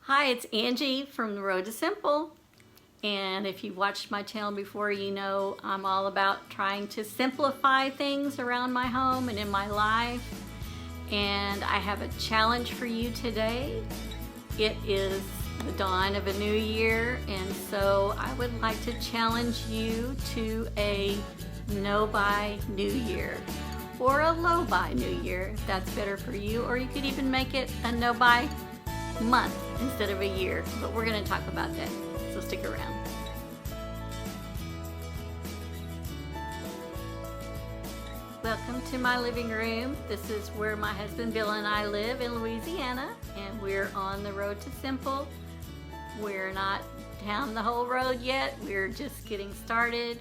Hi, it's Angie from The Road to Simple. And if you've watched my channel before, you know I'm all about trying to simplify things around my home and in my life. And I have a challenge for you today. It is the dawn of a new year, and so I would like to challenge you to a no-buy New Year, or a low-buy New Year, if that's better for you, or you could even make it a no-buy month instead of a year, but we're going to talk about that, so stick around. Welcome to my living room. This is where my husband Bill and I live in Louisiana, and we're on the road to simple. We're not down the whole road yet. We're just getting started.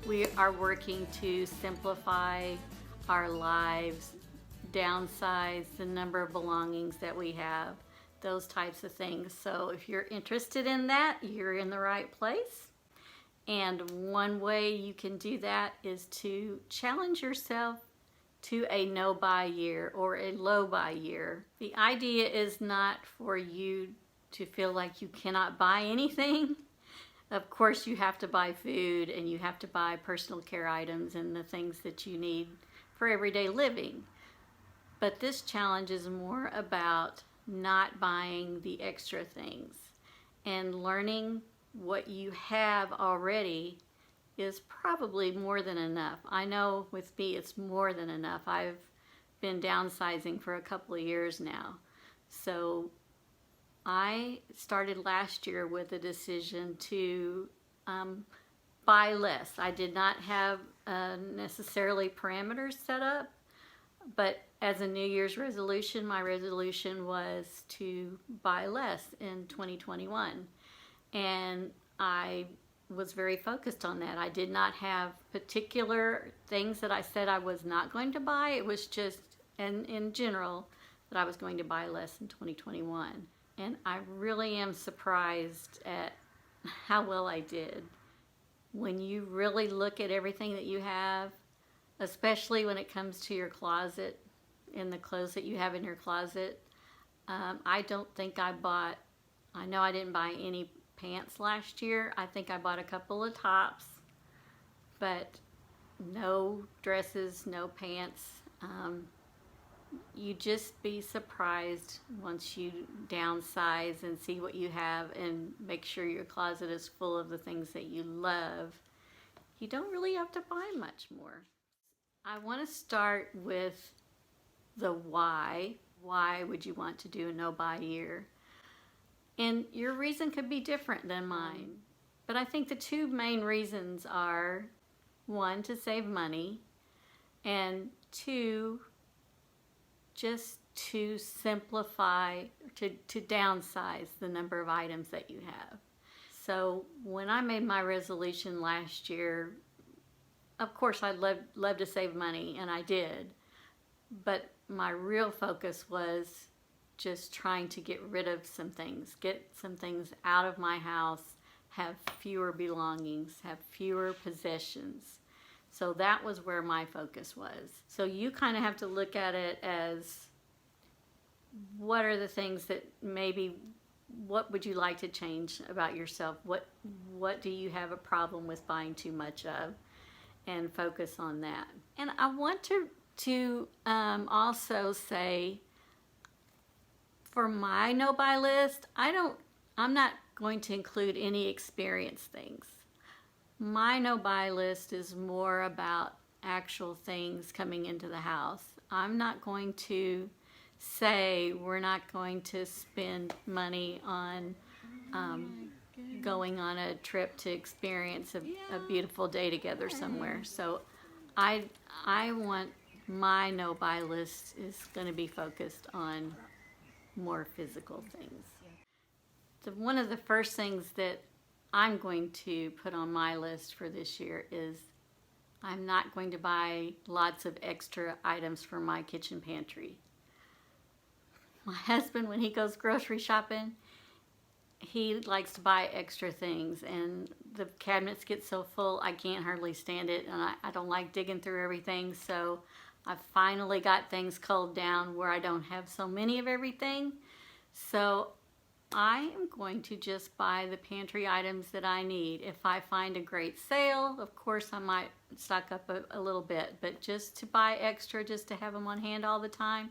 We are working to simplify our lives, downsize the number of belongings that we have, those types of things. So if you're interested in that, you're in the right place. And one way you can do that is to challenge yourself to a no-buy year or a low-buy year. The idea is not for you to feel like you cannot buy anything. Of course, you have to buy food and you have to buy personal care items and the things that you need for everyday living. But this challenge is more about not buying the extra things and learning what you have already is probably more than enough. I know with me it's more than enough. I've been downsizing for a couple of years now. So I started last year with a decision to buy less. I did not have necessarily parameters set up, but as a New Year's resolution, my resolution was to buy less in 2021. And I was very focused on that. I did not have particular things that I said I was not going to buy. It was just, and in general, that I was going to buy less in 2021. And I really am surprised at how well I did. When you really look at everything that you have, especially when it comes to your closet and the clothes that you have in your closet, I don't think I know I didn't buy any pants last year. I think I bought a couple of tops, but no dresses, no pants. You just be surprised once you downsize and see what you have and make sure your closet is full of the things that you love. You don't really have to buy much more. I want to start with the why. Why would you want to do a no-buy year? And your reason could be different than mine. But I think the two main reasons are, one, to save money, and two, just to simplify, to downsize the number of items that you have. So when I made my resolution last year, of course I'd love to save money, and I did. But my real focus was just trying to get rid of some things, get some things out of my house, have fewer belongings, have fewer possessions. So that was where my focus was. So you kind of have to look at it as, what are the things that what would you like to change about yourself? What do you have a problem with buying too much of? And focus on that. And I want to also say, for my no-buy list, I'm not going to include any experience things. My no-buy list is more about actual things coming into the house. I'm not going to say we're not going to spend money on going on a trip to experience a beautiful day together somewhere. So I want my no-buy list is going to be focused on more physical things. One of the first things that I'm going to put on my list for this year is I'm not going to buy lots of extra items for my kitchen pantry. My husband, when he goes grocery shopping, he likes to buy extra things, and the cabinets get so full I can't hardly stand it, and I don't like digging through everything. So I finally got things culled down where I don't have so many of everything. So I am going to just buy the pantry items that I need. If I find a great sale, of course I might stock up a little bit, but just to buy extra, just to have them on hand all the time,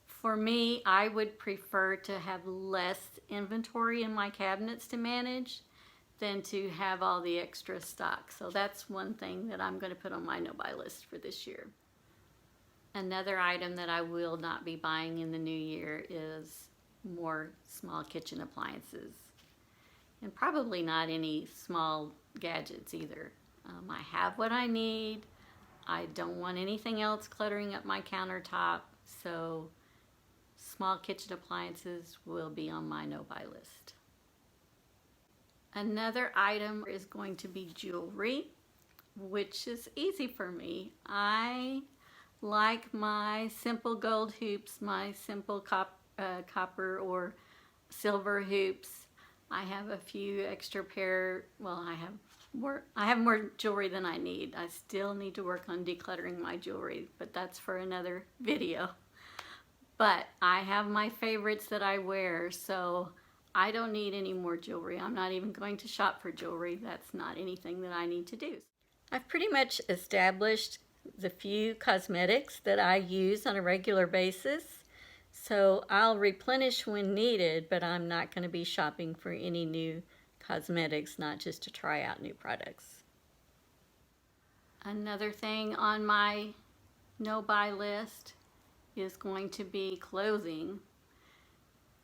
for me, I would prefer to have less inventory in my cabinets to manage than to have all the extra stock. So that's one thing that I'm going to put on my no-buy list for this year. Another item that I will not be buying in the new year is more small kitchen appliances. And probably not any small gadgets either. I have what I need. I don't want anything else cluttering up my countertop. So small kitchen appliances will be on my no-buy list. Another item is going to be jewelry, which is easy for me. I like my simple gold hoops, my simple copper or silver hoops. I have a few extra pair, well, I have more jewelry than I need. I still need to work on decluttering my jewelry, but that's for another video. But I have my favorites that I wear, so I don't need any more jewelry. I'm not even going to shop for jewelry. That's not anything that I need to do. I've pretty much established the few cosmetics that I use on a regular basis. So I'll replenish when needed, but I'm not going to be shopping for any new cosmetics, not just to try out new products. Another thing on my no-buy list is going to be clothing.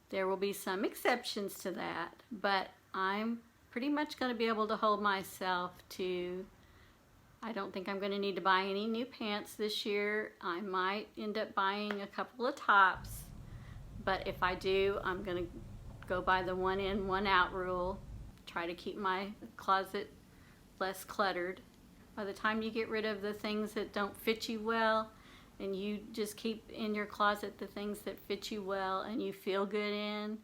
There will be some exceptions to that, but I'm pretty much going to be able to hold myself to, I don't think I'm going to need to buy any new pants this year. I might end up buying a couple of tops, but if I do, I'm going to go by the one in, one out rule. Try to keep my closet less cluttered. By the time you get rid of the things that don't fit you well, and you just keep in your closet the things that fit you well and you feel good in,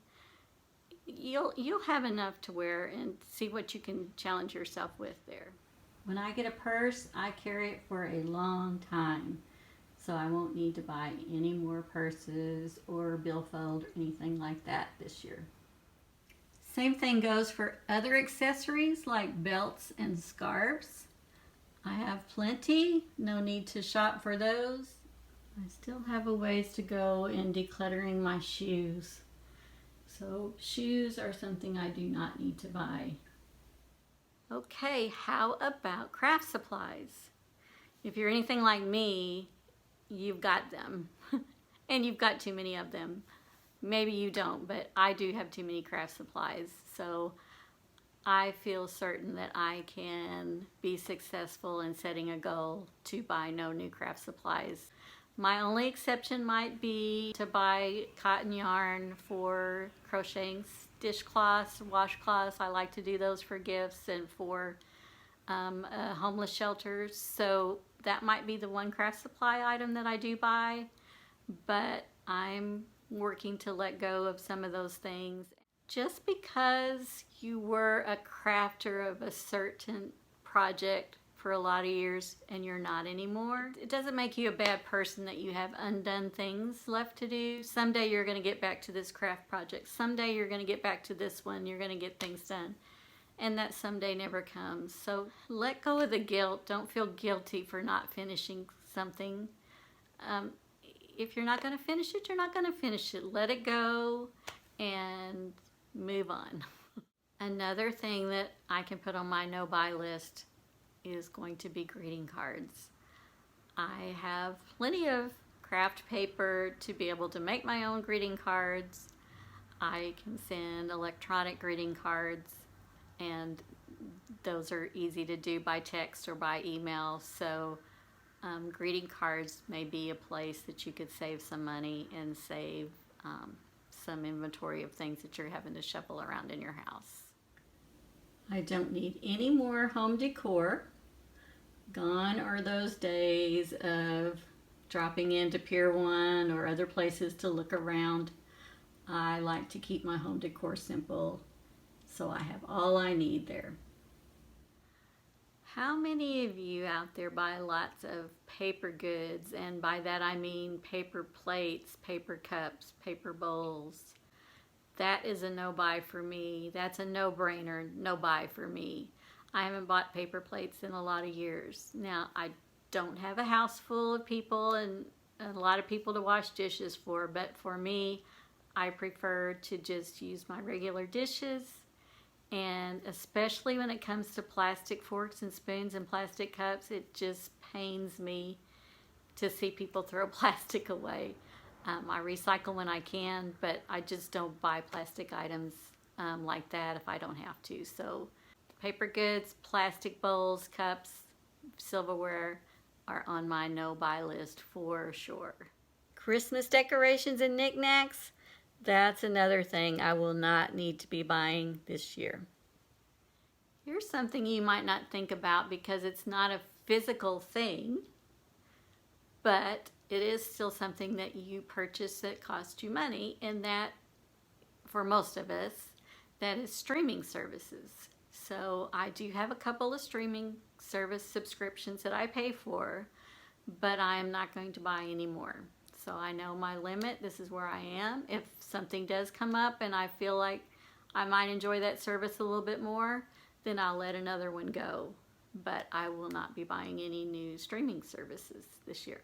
you'll have enough to wear and see what you can challenge yourself with there. When I get a purse, I carry it for a long time, so I won't need to buy any more purses or billfold or anything like that this year. Same thing goes for other accessories like belts and scarves. I have plenty, no need to shop for those. I still have a ways to go in decluttering my shoes. So shoes are something I do not need to buy. Okay, how about craft supplies? If you're anything like me, you've got them. And you've got too many of them. Maybe you don't, but I do have too many craft supplies. So I feel certain that I can be successful in setting a goal to buy no new craft supplies. My only exception might be to buy cotton yarn for crocheting dishcloths, washcloths. I like to do those for gifts and for homeless shelters. So that might be the one craft supply item that I do buy, but I'm working to let go of some of those things. Just because you were a crafter of a certain project for a lot of years and you're not anymore, it doesn't make you a bad person that you have undone things left to do. Someday you're going to get back to this craft project. Someday you're going to get back to this one. You're going to get things done. And that someday never comes. So let go of the guilt. Don't feel guilty for not finishing something. If you're not going to finish it, you're not going to finish it. Let it go and move on. Another thing that I can put on my no-buy list is going to be greeting cards. I have plenty of craft paper to be able to make my own greeting cards. I can send electronic greeting cards, and those are easy to do by text or by email. So greeting cards may be a place that you could save some money and save some inventory of things that you're having to shuffle around in your house. I don't need any more home decor. Gone are those days of dropping into Pier 1 or other places to look around. I like to keep my home decor simple, so I have all I need there. How many of you out there buy lots of paper goods? And by that I mean paper plates, paper cups, paper bowls. that is a no-buy for me. That's a no-brainer, no-buy for me. I haven't bought paper plates in a lot of years. Now, I don't have a house full of people and a lot of people to wash dishes for, but for me, I prefer to just use my regular dishes. And especially when it comes to plastic forks and spoons and plastic cups, it just pains me to see people throw plastic away. I recycle when I can, but I just don't buy plastic items like that if I don't have to. So paper goods, plastic bowls, cups, silverware are on my no-buy list for sure. Christmas decorations and knickknacks, that's another thing I will not need to be buying this year. Here's something you might not think about because it's not a physical thing, but it is still something that you purchase that costs you money, and that, for most of us, that is streaming services. So I do have a couple of streaming service subscriptions that I pay for, but I am not going to buy any more. So I know my limit. This is where I am. If something does come up and I feel like I might enjoy that service a little bit more, then I'll let another one go. But I will not be buying any new streaming services this year.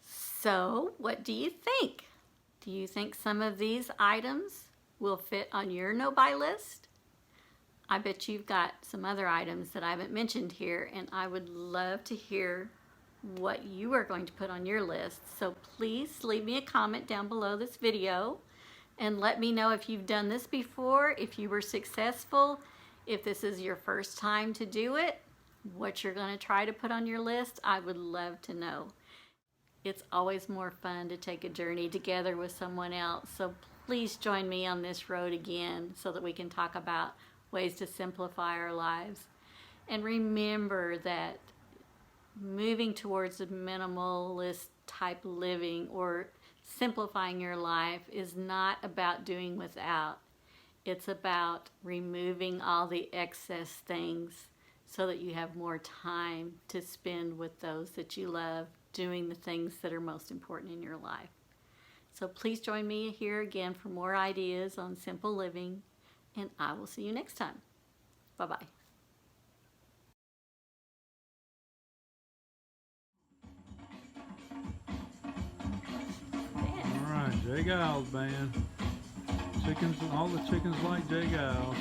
So what do you think? Do you think some of these items will fit on your no-buy list? I bet you've got some other items that I haven't mentioned here, and I would love to hear what you are going to put on your list. So please leave me a comment down below this video and let me know if you've done this before, if you were successful, if this is your first time to do it, what you're going to try to put on your list. I would love to know. It's always more fun to take a journey together with someone else. So please join me on this road again so that we can talk about ways to simplify our lives. And remember that moving towards a minimalist type living or simplifying your life is not about doing without. It's about removing all the excess things so that you have more time to spend with those that you love, doing the things that are most important in your life. So please join me here again for more ideas on simple living, and I will see you next time. Bye-bye. All right, Jay Giles band. Chickens, all the chickens like Jay Giles.